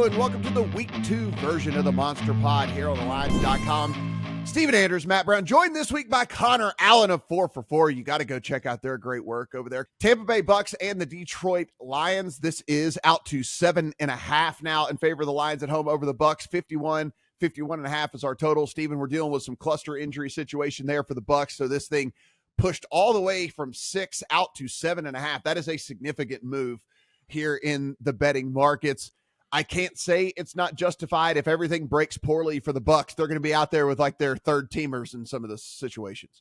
Hello, and welcome to the Week 2 version of the Monster Pod here on thelines.com. Steven Anders, Matt Brown, joined this week by Connor Allen of 4 for 4. You got to go check out their great work over there. Tampa Bay Bucks and the Detroit Lions. This is out to 7.5 now in favor of the Lions at home over the Bucks. 51.5 is our total. Steven, we're dealing with some cluster injury situation there for the Bucks, so this thing pushed all the way from 6 out to 7.5. That is a significant move here in the betting markets. I can't say it's not justified. If everything breaks poorly for the Bucks, they're going to be out there with like their third teamers in some of the situations.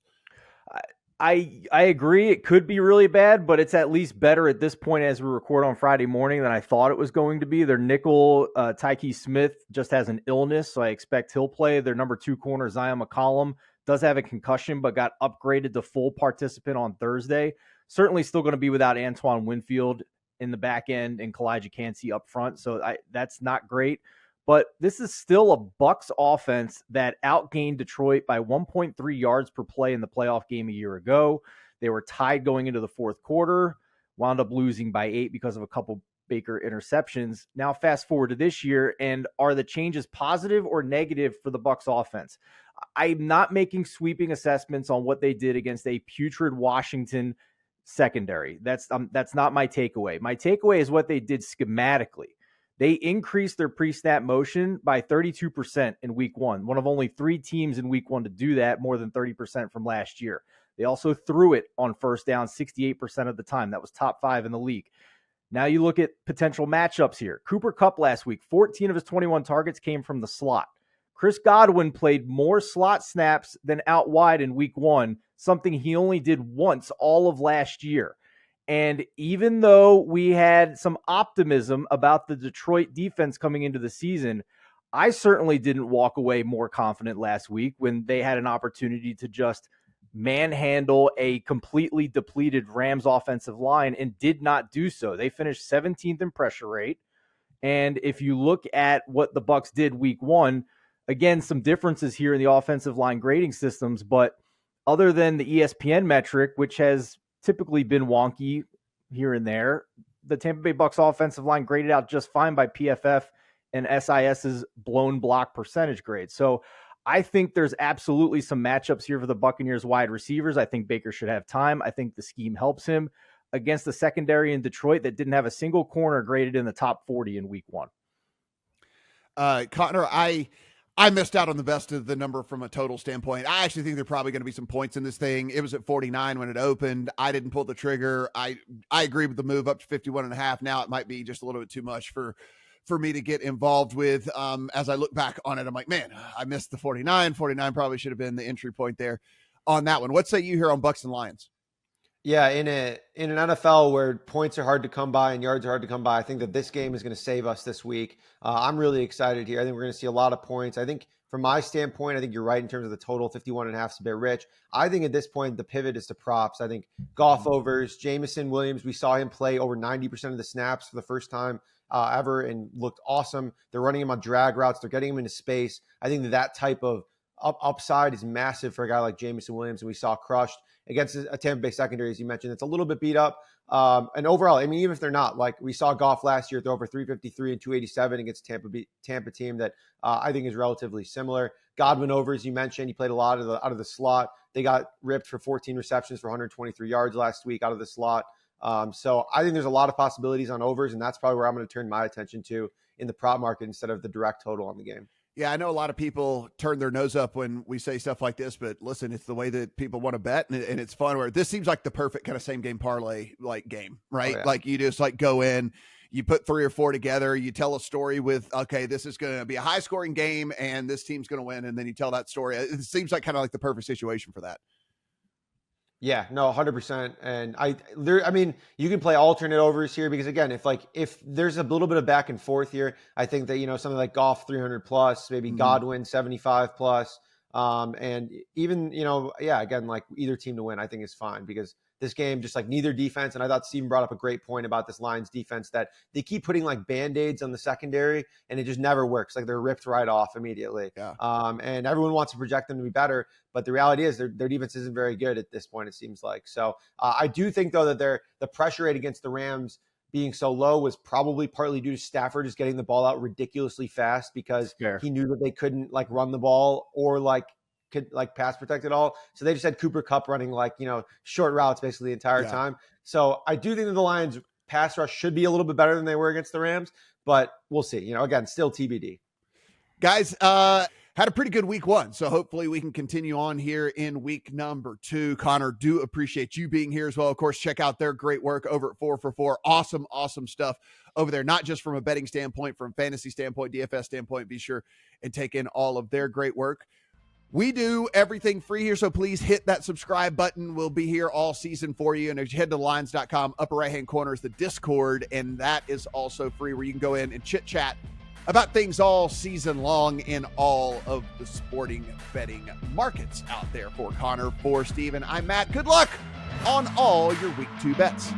I agree. It could be really bad, but it's at least better at this point as we record on Friday morning than I thought it was going to be. Their nickel, Tyke Smith, just has an illness, so I expect he'll play. Their number 2 corner, Zion McCollum, does have a concussion, but got upgraded to full participant on Thursday. Certainly still going to be without Antoine Winfield in the back end and Kalijah Kancey up front. So that's not great, but this is still a Bucks offense that outgained Detroit by 1.3 yards per play in the playoff game a year ago. They were tied going into the fourth quarter, wound up losing by 8 because of a couple Baker interceptions. Now fast forward to this year, and are the changes positive or negative for the Bucks offense? I'm not making sweeping assessments on what they did against a putrid Washington secondary. That's not my takeaway. My takeaway is what they did schematically. They increased their pre-snap motion by 32% in week 1. One of only 3 teams in week 1 to do that, more than 30% from last year. They also threw it on first down 68% of the time. That was top 5 in the league. Now you look at potential matchups here. Cooper Kupp last week, 14 of his 21 targets came from the slot. Chris Godwin played more slot snaps than out wide in week 1, something he only did once all of last year. And even though we had some optimism about the Detroit defense coming into the season, I certainly didn't walk away more confident last week when they had an opportunity to just manhandle a completely depleted Rams offensive line and did not do so. They finished 17th in pressure rate. And if you look at what the Bucks did week 1, again, some differences here in the offensive line grading systems, but other than the ESPN metric, which has typically been wonky here and there, the Tampa Bay Bucks offensive line graded out just fine by PFF and SIS's blown block percentage grade. So I think there's absolutely some matchups here for the Buccaneers wide receivers. I think Baker should have time. I think the scheme helps him against the secondary in Detroit that didn't have a single corner graded in the top 40 in week 1. Connor, I missed out on the best of the number from a total standpoint. I actually think there are probably going to be some points in this thing. It was at 49 when it opened. I didn't pull the trigger. I agree with the move up to 51.5. Now it might be just a little bit too much for me to get involved with. As I look back on it, I'm like, man, I missed the 49. 49 probably should have been the entry point there on that one. What say you here on Bucks and Lions? Yeah, in an NFL where points are hard to come by and yards are hard to come by, I think that this game is going to save us this week. I'm really excited here. I think we're going to see a lot of points. I think from my standpoint, I think you're right in terms of the total. 51.5 is a bit rich. I think at this point, the pivot is to props. I think Goff overs, Jamison Williams, we saw him play over 90% of the snaps for the first time ever and looked awesome. They're running him on drag routes. They're getting him into space. I think that type of upside is massive for a guy like Jamison Williams, and we saw crushed against a Tampa Bay secondary, as you mentioned. It's a little bit beat up. And overall, I mean, even if they're not, like we saw Goff last year throw over 353 and 287 against Tampa team that I think is relatively similar. Godwin over, as you mentioned, he played a lot out of the slot. They got ripped for 14 receptions for 123 yards last week out of the slot. So I think there's a lot of possibilities on overs, and that's probably where I'm going to turn my attention to in the prop market instead of the direct total on the game. Yeah, I know a lot of people turn their nose up when we say stuff like this, but listen, it's the way that people want to bet, and it's fun. Where this seems like the perfect kind of same game parlay like game, right? Oh, yeah. Like you just like go in, you put 3 or 4 together, you tell a story with, okay, this is going to be a high scoring game, and this team's going to win, and then you tell that story. It seems like kind of like the perfect situation for that. Yeah, no, 100%. And I mean, you can play alternate overs here because again, if there's a little bit of back and forth here, I think that, something like Goff 300 plus, maybe Godwin 75 plus, and even, again, like either team to win, I think is fine because this game, just like neither defense. And I thought Steven brought up a great point about this Lions defense that they keep putting like Band-Aids on the secondary and it just never works. Like they're ripped right off immediately. Yeah. And everyone wants to project them to be better, but the reality is their defense isn't very good at this point, it seems like. So I do think though that the pressure rate against the Rams being so low was probably partly due to Stafford just getting the ball out ridiculously fast because he knew that they couldn't like run the ball or could pass protect at all. So they just had Cooper Kupp running short routes basically the entire time. So I do think that the Lions pass rush should be a little bit better than they were against the Rams, but we'll see. Again, still TBD. Guys, had a pretty good week 1, so hopefully we can continue on here in week number 2. Connor, do appreciate you being here as well. Of course, check out their great work over at 4 for 4. Awesome stuff over there, not just from a betting standpoint, from fantasy standpoint, DFS standpoint. Be sure and take in all of their great work. We do everything free here, so please hit that subscribe button. We'll be here all season for you. And if you head to lines.com, upper right-hand corner is the Discord, and that is also free, where you can go in and chit-chat about things all season long in all of the sporting betting markets out there. For Connor, for Steven, I'm Matt. Good luck on all your week 2 bets.